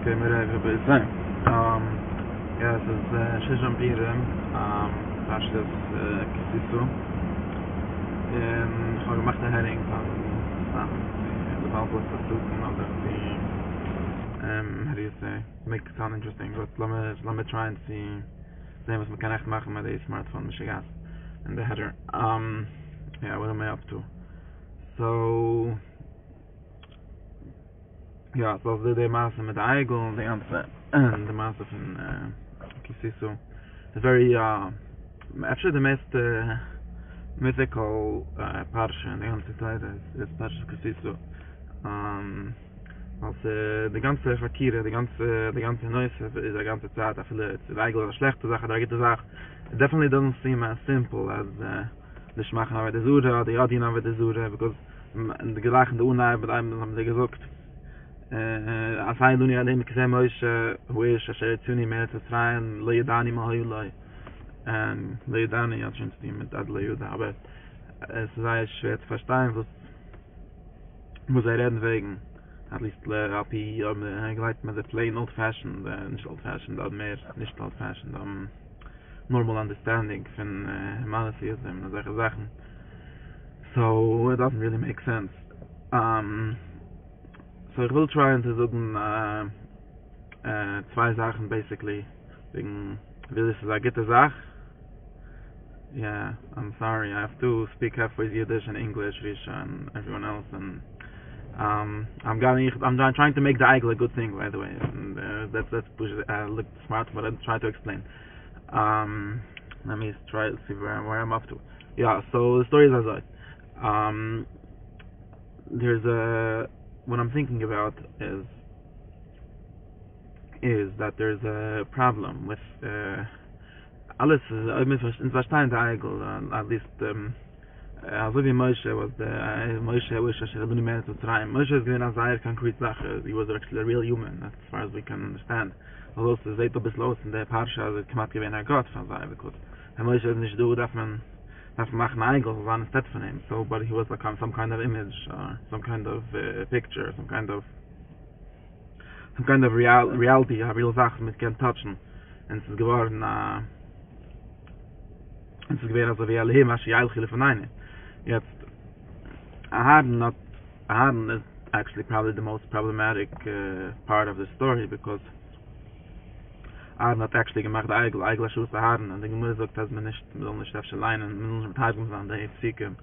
Okay, mir even bij zijn. Ja, het is Shisham Pirim. Dat is Kisisu. En ik heb gemaakt een heading van de Bible te zoeken, of die how do you say, make it sound interesting. But let me try and see what we can echt maken met deze smartphone, Michigas, and the header. Yeah, what am I up to? So ja, zoals de maße met de eigel, de ganze, de maße van Kisisu. It's very, actually the most mythical parsha in de ganze tijd is parsha Kisisu. Als de ganze verkeer, de ganze noise is de ganze tijd, it's de eigel een slechte zaak, de gute zaak. It definitely doesn't seem as simple as de schmachen over de zura, de yadin over de zura, because de gelachen de unai, but I'm de gezoekt. Als hij doen ja neem ik zijn moes hoe is als je tuni met het train leedani mahulai en leedani ja die met dat leeda aber es sei schwer zu verstehen was muss reden wegen at least happy gleich mit the plain old fashioned nicht old fashioned but mehr nicht old fashioned normal understanding von monotheism und solche Sachen, so it doesn't really make sense. So ich will try to sagen zwei Sachen basically. Wegen will es eine gute Sache. Yeah, I'm sorry, I have to speak halfway Yiddish and English, Risha and everyone else, and I'm trying to make the Eigel a good thing, by the way, and that's look smart, but I'll try to explain. Let me try to see where I'm up to. Yeah, so the story is as there's what I'm thinking about is that there's a problem with alles in verstehen der Eigel, at least also wie Moshe was Moshe wish I should have been to try. Moshe is given a very concrete Sache. He was actually a real human as far as we can understand. Although es ist etwas los in der Parsha, also gemacht gewesen ein Gott von seinem Gott. Moshe ist nicht du, darf man machen Eigel, so war eine Stadt von ihm. So, but he was like some kind of image, or some kind of picture, some kind of reality, a real Sache mit can touchen. Und es ist geworden, es ist gewesen, also wie Elohim, als Yael von einem. Jetzt, Aharon is actually probably the most problematic part of the story, because Aharon hat actually gemacht Eigel Schuss Aharon, und die Gemüse sagt, dass man soll nicht allein, man soll nicht mit Heidung sein, der Psikem.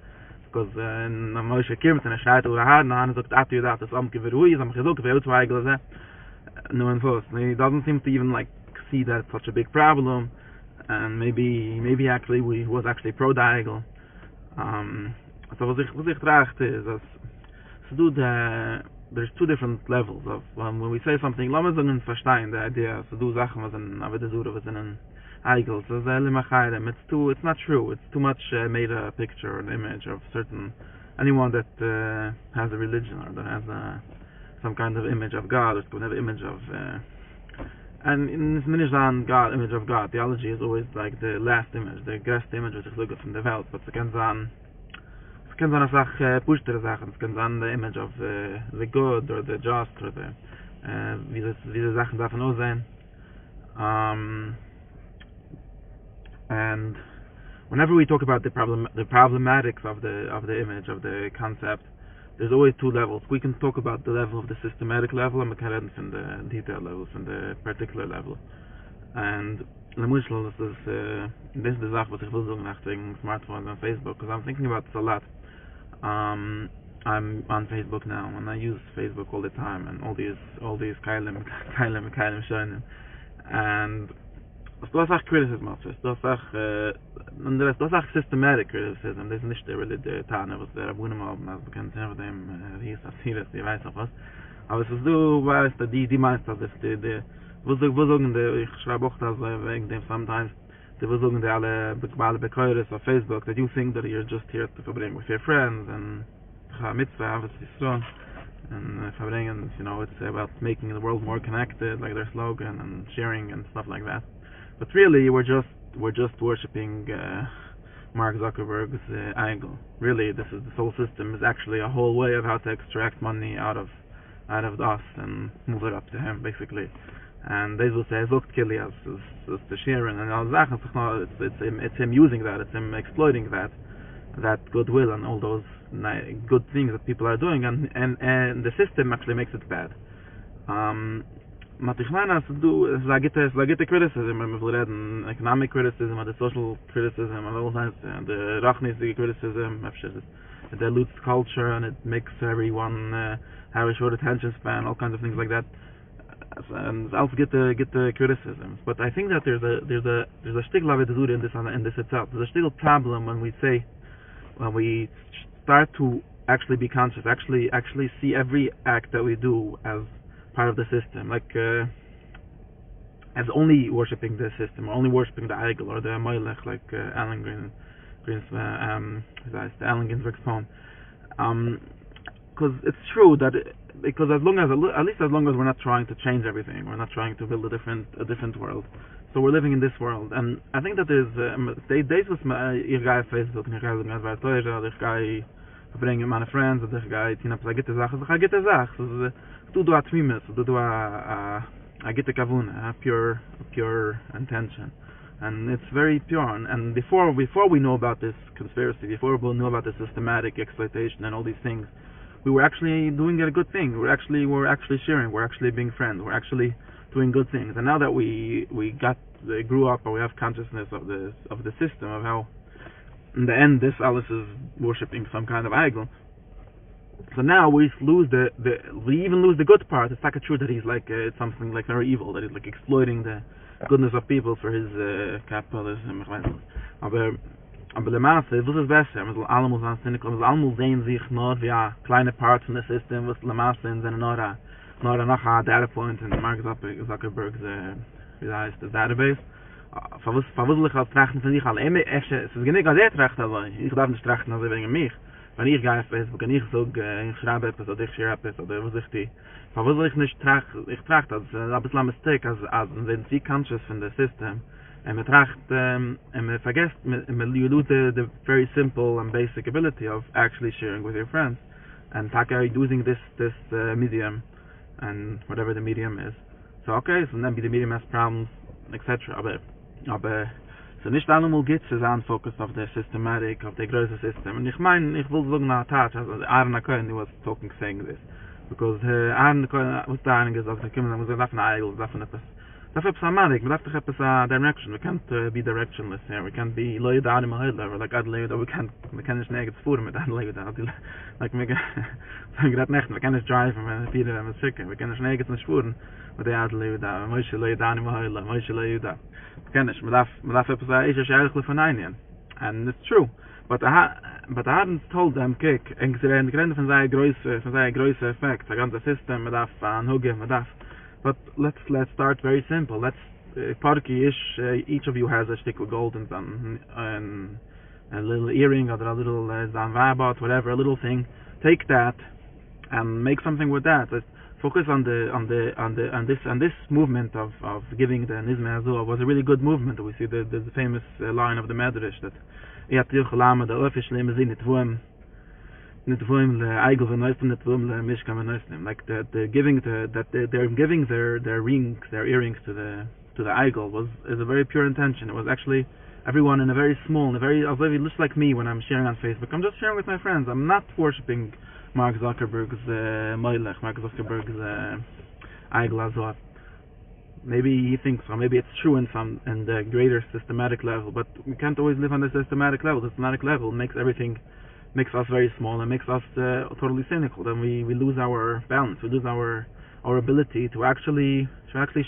Because in Moshe kommt, und schreit über Aharon, und sagt, you that, das Amkeverui, ist am Gesuch, für zwei Eigel, no one knows. He doesn't seem to even like see that it's such a big problem, and maybe actually he was actually pro-Eigel. So was ich tracht is that there's two different levels of when we say something, lass uns sagen verstehen the idea, so do Sachen was in aber der Zura was in an Eigel, so it's not true, it's too much made a picture, an image of anyone that has a religion or that has some kind of image of God, or could have image of and in this Minishdan God, image of God, theology is always like the last image, the best image which is looked from the world, but it can be a Sache, pushtere Sachen, it can be the image of the good, or the just, or the wie die Sachen davon aussehen. And whenever we talk about the problematics of the image, of the concept, there's always two levels. We can talk about the level of the systematic level, and we can reden from the detail levels, from the particular level. And Lemushel, this is the Sache, was ich will sagen nach wegen Smartphones and Facebook, because I'm thinking about this a lot. I'm on Facebook now, and I use Facebook all the time, and all these Keilim showing, and das auch criticism of this, das auch systematic criticism, das ist nicht really the Tane, was der Abunem haben, als bekannt sind von dem, wie ist das hier, die weiß auch was, aber es ist du, weißt, die meinst das, wo sagen die, ich schreibe auch das, wegen dem sometimes, die wo sagen die alle Bekäuers auf Facebook, that you think that you're just here to verbringen with your friends, and mitzvah, was ist so, and verbringen, it's about making the world more connected, like their slogan, and sharing and stuff like that. But really, we're just worshipping Mark Zuckerberg's Eigel. Really, this whole system is actually a whole way of how to extract money out of out of us and move it up to him, basically. And they will say, "Zogt Kili as the sharing," and all that. It's him using that. It's him exploiting that goodwill and all those good things that people are doing, and the system actually makes it bad. Matichmana to do is like it criticism, and we'll read economic criticism, and the social criticism, and all that, and the rachnistic criticism. It dilutes culture, and it makes everyone have a short attention span, all kinds of things like that. And also get the criticisms. But I think that there's a shtigla in this itself. There's a shtigla problem when we start to actually be conscious, actually see every act that we do as part of the system, like as only worshipping the system, or only worshipping the Eigel or the Moilech, like Alan Ginsberg's poem. Because it's true that because at least as long as we're not trying to change everything, we're not trying to build a different world. So we're living in this world, and I think that there's days with ich gehe auf Facebook, ich gehe ganz weit durch, ich gehe verbringen meine Friends, ich gehe tina plagete Sachen, ich gehe Sachen, du atmimes, du a gete kavun, a pure intention, and it's very pure. And before we know about this conspiracy, before we know about the systematic exploitation and all these things, we were actually doing a good thing. We're actually sharing. We're actually being friends. We're actually doing good things. And now that we grew up, or we have consciousness of the system, of how in the end this Alice is worshipping some kind of idol. So now we even lose the good part. It's not true that he's like it's something like very evil, that he's like exploiting the goodness of people for his capitalism. Aber der Maße, was ist besser? Man soll alle muss anständig, man soll alle sehen sich nur wie kleine Parts von der System, was der Maße in seiner noch a data point in Mark Zuckerberg's wie heißt das Database. Verwuselig als trachten von sich alle. Es ist nicht als trachten, aber ich darf nicht trachten, also wegen mich. Wenn ich gehe auf Facebook und ich schreibe etwas oder ich share etwas oder was ich die. Verwuselig nicht ich trachte, das ist ein bisschen ein Mistake, als wenn sie conscious von der System. And we forget, you lose the very simple and basic ability of actually sharing with your friends, and using this medium, and whatever the medium is. So okay, so then the medium has problems, etc. Aber so nicht allemal gibt's an focus of the systematic, of the größere system. And ich will sagen nach Tat, also Aaron Cohen was saying this, because Aaron Cohen was da gesagt, da kommen wir davon eigentlich, davon etwas. That's problematic. We have to have a direction. We can't be directionless here. We can't be Lowy down in my head level. Like I'd lay that we can't just negative food with that lay that. Like me gerade nicht. We can't just drive and feed them a chicken. We can't just negative food with the I'd lay that. We should lay down in my head level. We should lay that. We can't just. We have is eigenlijk van einigen. And it's true. But I hadn't told them kick. En ze zijn de van zijn grootste effect. The ganze system met af aan hogen met af. But let's start very simple. Each of you has a stick of gold and a little earring or a little zanvabot, whatever, a little thing. Take that and make something with that. Let's focus on this movement of giving the Nizme Azul was a really good movement. We see the famous line of the Medrash that like they're giving their rings, their earrings to the Eigel is a very pure intention. It was actually everyone in a very small, just like me when I'm sharing on Facebook. I'm just sharing with my friends. I'm not worshipping Mark Zuckerberg's Moilech, Mark Zuckerberg's Eigel Azor. Maybe he thinks, or maybe it's true in the greater systematic level, but we can't always live on the systematic level. The systematic level makes us very small and makes us totally cynical. Then we lose our balance. We lose our ability to actually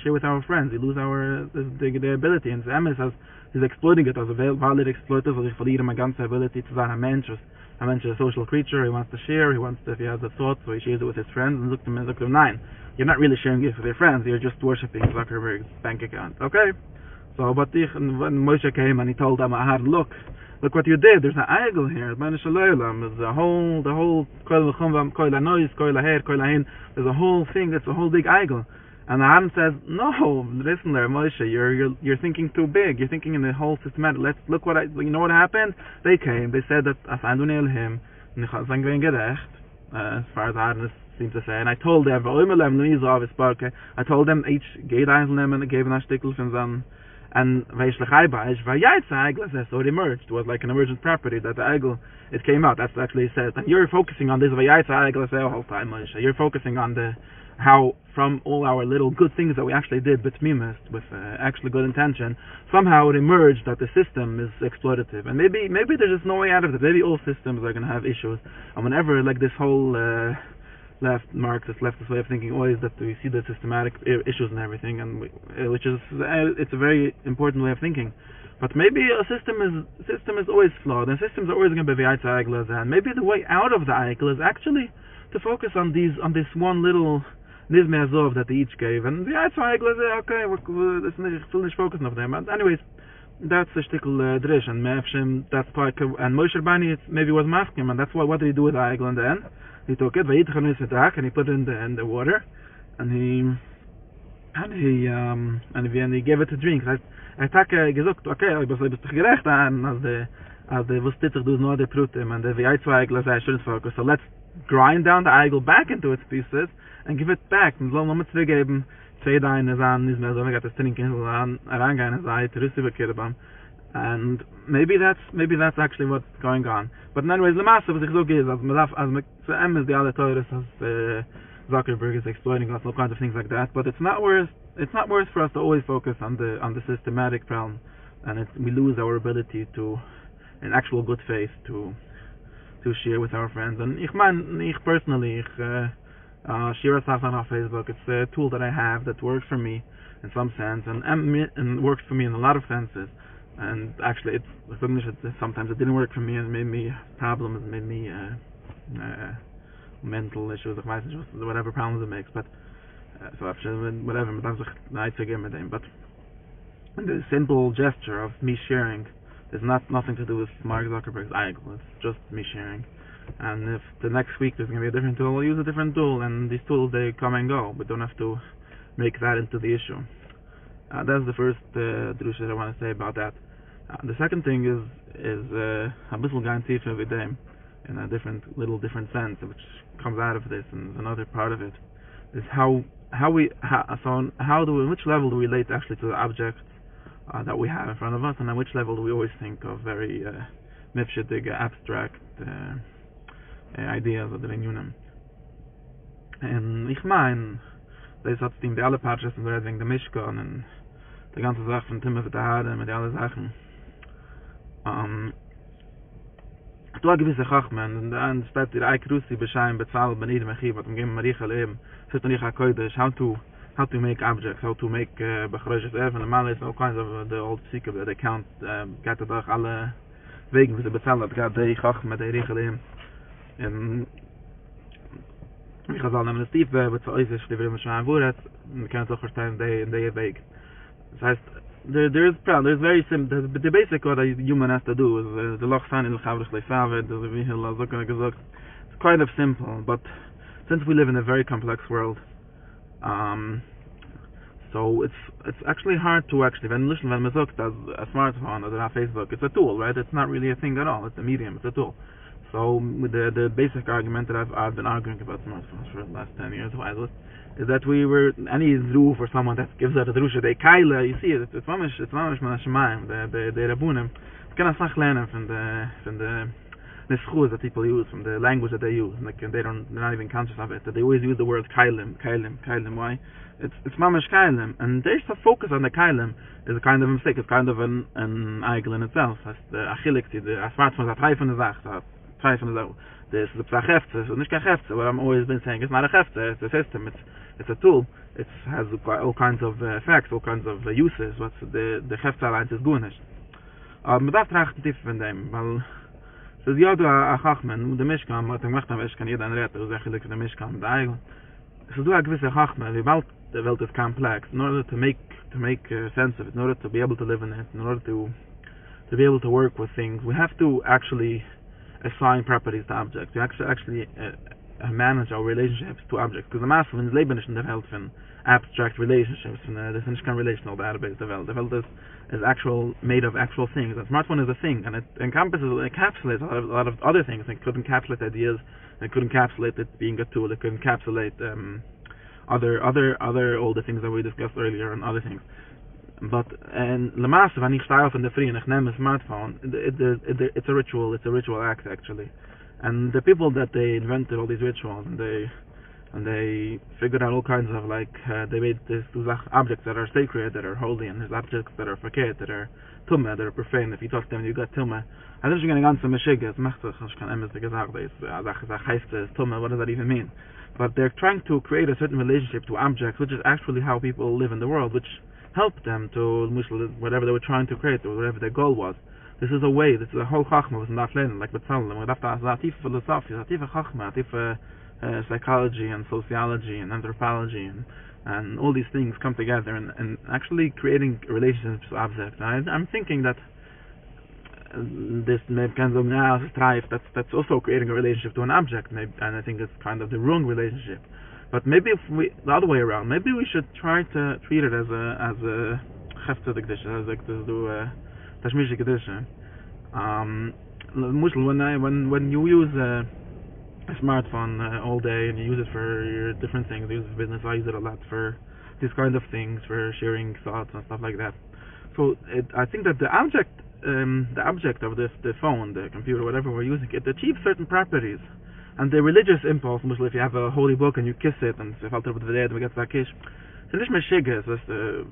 share with our friends. We lose the ability. And the he's exploiting it as a valid exploiter. So ich verliere meine ganze ability to sein ein Mensch is a social creature. He wants to share. If he has a thought, so he shares it with his friends. And look to him, nein, you're not really sharing it with your friends. You're just worshipping Zuckerberg's bank account. Okay. So, but when Moshe came and he told them, look what you did. There's an Eigel here. There's the whole there's a whole thing. It's a whole big Eigel. And Aaron says, no, listen there, Moshe, you're thinking too big. You're thinking in the whole systematic. Let's look you know what happened? They came. They said that as I don't him, as far as Aaron is seems to say. And I told them, I told them each gave a stickel from them, and so it emerged. It was like an emergent property that the Eigel, it came out. That's actually said. And you're focusing on this whole time, Moshe. You're focusing on how from all our little good things that we actually did with actually good intention, somehow it emerged that the system is exploitative, and maybe there's just no way out of it. Maybe all systems are going to have issues, and whenever like this whole leftist way of thinking always that we see the systematic issues and everything, and it's a very important way of thinking. But maybe a system is always flawed, and systems are always going to be and maybe the way out of the Eichel is actually to focus on this one little nizme azov that they each gave, and the Eichel is okay. We're still not focusing on them. But anyways, that's a shtickle drish, and that's like, and Moshe Rabbani maybe was asking him, and that's what did he do with the Eichel in the end? He took it, and he put it in the water, and he gave it to drink. I tak gesagt, okay, I was gerecht an, as the was titzig does no other prutim, and the Eichel I shouldn't focus. So let's grind down the Eigel back into its pieces and give it back. And so let's geben Zedain is on these measures. I got the thinking on Arangan is I to receive and maybe that's actually what's going on. But anyways, the master was so good as the other tourists as Zuckerberg is exploiting us, all kinds of things like that. But it's not worth for us to always focus on the systematic problem, and we lose our ability to, in actual good faith, to share with our friends. And ich personally, share stuff on Facebook. It's a tool that I have that works for me in some sense, and works for me in a lot of senses. And actually, sometimes it didn't work for me, and it made me problems, it made me mental issues, whatever problems it makes. But so whatever, but the simple gesture of me sharing is nothing to do with Mark Zuckerberg's Eigel. It's just me sharing. And if the next week there's going to be a different tool, we'll use a different tool. And these tools, they come and go. We don't have to make that into the issue. That's the first drusha that I want to say about that. The second thing is a little guarantee for every day, in a different sense, which comes out of this, and another part of it is in which level do we relate actually to the objects that we have in front of us, and on which level do we always think of very mifshetig, abstract ideas of the Renyunim. And ich mein, das hat die alle Parshas und so wegen der Mishkan und die ganze Sache von Timmer für die Haare mit alle Sachen. Du hast gewisse Chachmen, und dann steht dir ein Krusi beschein bezahl benid mechiv, wat umgeben Maricha leben, sit man nicht akkoidisch, how to make objects, how to make begrosjes even, normal is all kinds of the old psyche that they count, gaat er doch alle wegen für sie bezahlen, dat gaat die Chachmen met die Richa leben. En ich habe nehmen das Tief, was für euch ist, die wir immer schon anwurret, und wir können es auch verstehen in der Weg. Das heißt, there's very simple, the basic what a human has to do is the loch sign in the chavlich leisavet, it's kind of simple, but since we live in a very complex world, so it's actually hard to when man sagt as a smartphone or a Facebook, it's a tool, right? It's not really a thing at all, it's a medium, it's a tool. So with the basic argument that I've been arguing about smartphones for the last 10 years, is that we were any roof or someone that gives out a drusha, they kaila, you see it, it's mamish man shemaim, the rabunim, it's kind of sach lernen from the schools that people use, from the language that they use, like they're not even conscious of it, that they always use the word kailim. Why? It's mamish kailim, and they just focus on the kailim is a kind of a mistake. It's kind of an eigel in itself. As the achilik, the smartphone is a von der Sache. This is a Cheftzah, so nicht kein Cheftzah. What I'm always been saying, it's not a Cheftzah, it's a system, it's a tool. It has all kinds of effects, all kinds of uses. What the Cheftzah lines is good. Man darf trachten tief von dem, weil es ist ja a Chachmen, der Mishkan, was gemacht haben, ich kann jeder retten, das ist eigentlich der Mishkan mit der Eigel. Es ist ja a gewisse Chachmen, wie bald the world is complex, in order to make sense of it, in order to be able to live in it, in order to be able to work with things, we have to actually assign properties to objects. We actually manage our relationships to objects. Because the master in the Leben is in the world from abstract relationships, from the Finishkan relational database. The world is made of actual things. The smartphone is a thing, and it encapsulates a lot of other things. It could encapsulate ideas It could encapsulate it being a tool. It could encapsulate other all the things that we discussed earlier and other things. But and Lamasse, when ich stehe auf in der Früh und ich nehme a smartphone, it's a ritual. It's a ritual act actually. And the people that they invented all these rituals and they figured out all kinds of they made these objects that are sacred, that are holy, and there's objects that are verkehrt, that are tumma, that are profane. If you touch them, you got tumma. I think you're going to Meshiga. It's machzach. Ich kann immer gesagt, it's tumma. What does that even mean? But they're trying to create a certain relationship to objects, which is actually how people live in the world, which helped them to whatever they were trying to create or whatever their goal was. This is a way. This is a whole chachma was not learning like Betzalel. We have to deep philosophy, deep chachma, deep psychology and sociology and anthropology and all these things come together and actually creating relationships with objects. I'm thinking that this that's also creating a relationship to an object, maybe, and I think it's kind of the wrong relationship. But maybe if the other way around, maybe we should try to treat it as a Cheftzah Kedusha, as Tashmish Kedusha. When you use a smartphone all day and you use it for your different things, you use it for business. I use it a lot for these kind of things, for sharing thoughts and stuff like that. So I think that the object of the phone, the computer, whatever we're using, it achieves certain properties. And the religious impulse, if you have a holy book and you kiss it, and if you get that kiss, so nicht mehr Schigge, so ist the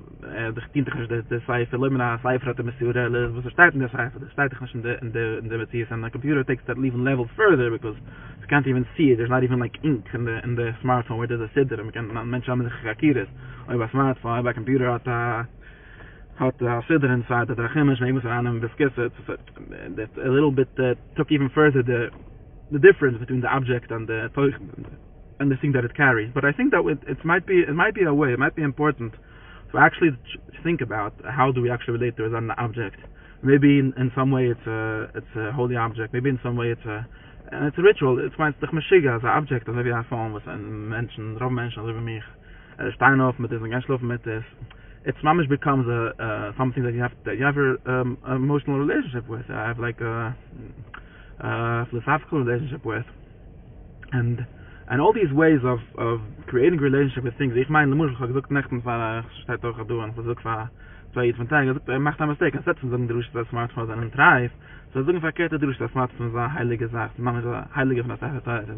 Seife, Limina, Seife hat Messiurelle, was steht in der Seife, das steht nicht in the Metzies, and the computer takes that even level further because you can't even see it, there's not even like ink in the smartphone where there's a sidder, and Menschen haben sich Chakiris, oder Smartphone, bei Computer hat a sidder inside, that Rachimish, maybe so an biskisset, that a little bit took even further the difference between the object and the and the thing that it carries. But I think that it might be a way, it might be important to actually think about how do we actually relate to it as an object. Maybe in some way it's a holy object. Maybe in some way it's a ritual. It's quite the Meshiga as an object. As maybe I found was mentioned, Rob mentioned over me. Steinhoff mit this and Ganschlof mit this. It's mamish becomes something that you have an emotional relationship with. I have like a philosophical relationship with, and all these ways of creating a relationship with things. Ich meine, ich habe gesagt, nächtens war steht doch du und versucht war zwei von Tagen, macht ein Mistake, setzen so ein durch das Smartphone einen Drive. So so verkehrte durch das Smartphone so heilige Sachen. Man so heilige von das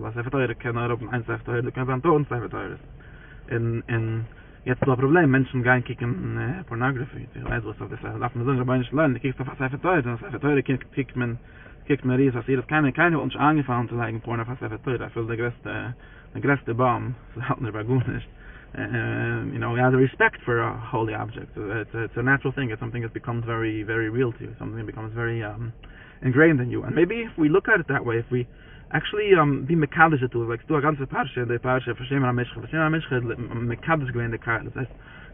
was er kann auf ein Sache du kannst dann tun sein in jetzt das Problem, Menschen gehen kicken Pornography. Ich weiß was auf das darf man so bei nicht lernen, kickst auf das kickt mir riesig, dass keine uns angefangen zu zeigen, Porno fast einfach teuer. I feel the größte bomb, so halt nicht bei gut nicht. We have the respect for a holy object. It's a natural thing. It's something that becomes very, very real to you. Something that becomes very ingrained in you. And maybe if we look at it that way, if we actually be mekadesh to it, like do a ganze Parsha, the Parsha for Shem HaMishcha, mekadesh gewinnt the Keilim. That's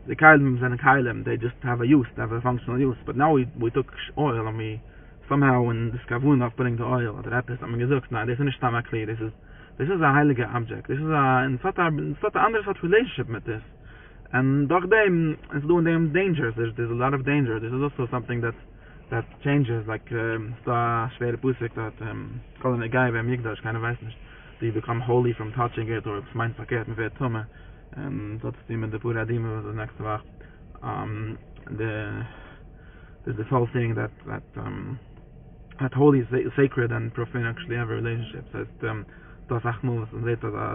the Keilim and the Keilim, they just have a use, they have a functional use. But now we took oil and we somehow in this kavun of putting the oil at that is I'm gesagt, no, this is not tamakli, this is a heilige object. This is a andere sort of relationship with this. And doch dem it's doing them dangers. There's a lot of danger. This is also something that changes, like the schwere Pusik that calling a guy beim Yigdash kind of weiß nicht. Do you become holy from touching it, or it's mein verkehrt mit wer tumme. And that's the mit the pura dime was the next one. There's this whole thing that holy is sacred and profane actually have a relationship. So das sagt man,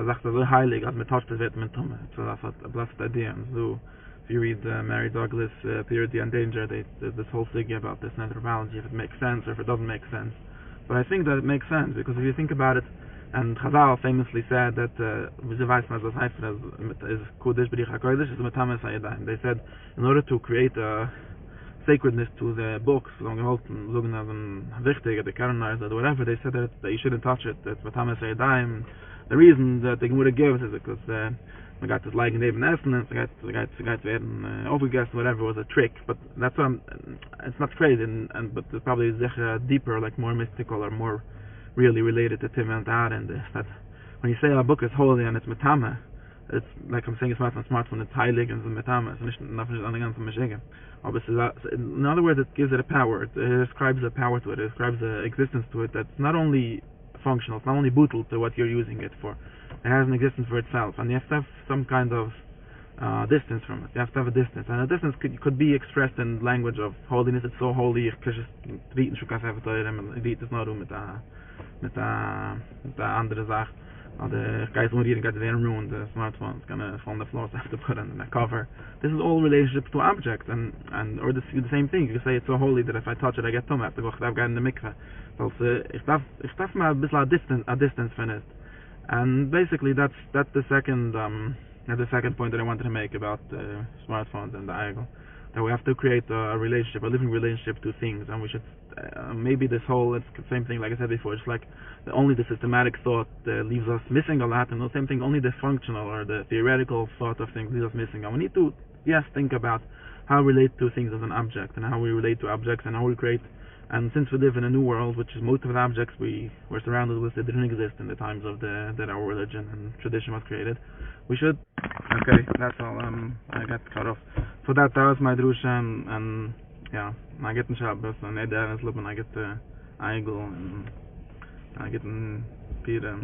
sagt so heilig, als man toucht wird mit Tumme. So that's a blessed idea. And so if you read Mary Douglas' Purity and Danger, there's this whole thing about this anthropology, if it makes sense or if it doesn't make sense. But I think that it makes sense, because if you think about it, and Chazal famously said that is Kodesh B'rich HaKodesh is Metames HaYadayim. They said in order to create a sacredness to the books, wichtig, the canonized, or whatever, they said that you shouldn't touch it. That's Metames HaYadayim. The reason that the Gemara gives is because man got das Leigen neben Essen, and the guys werden overguessed, whatever, was a trick. But that's it's not crazy, but it's probably deeper, like more mystical or more really related to Tim and Dad, and this. That when you say a book is holy and it's metame, it's like I'm saying it's not smart when it's heilig and it's metame. So nothing on the ganze Meshige. In other words, it gives it a power. It ascribes a power to it. It ascribes an existence to it that's not only functional. It's not only butal to what you're using it for. It has an existence for itself, and you have to have some kind of distance from it. You have to have a distance, and a distance could be expressed in language of holiness. It's so holy. Ich kann es reden, ich kann es reden es nur mit der andere Sache. The guys won't even get to the room, the smartphone is gonna fall on the floor, so I have to put it in a cover. This is all relationship to objects, and or the same thing. You can say it's so holy that if I touch it, I get tummy. I have to go in the mikveh. So ich darf mal ein bisschen a distance from it. And basically that's the second point that I wanted to make about smartphones and the Eigel. That we have to create a relationship, a living relationship to things, and we should maybe it's the same thing like I said before. It's like only the systematic thought leaves us missing a lot, and the same thing, only the functional or the theoretical thought of things leaves us missing. And we need to think about how we relate to things as an object, and how we relate to objects, and how we create. And since we live in a new world, which is most of the objects we're surrounded with, it didn't exist in the times of that our religion and tradition was created. We should. Okay, that's all. I got cut off. So that was my drusha, and yeah, I get in Shabbos, and I get the Eigel, and I get in Pira.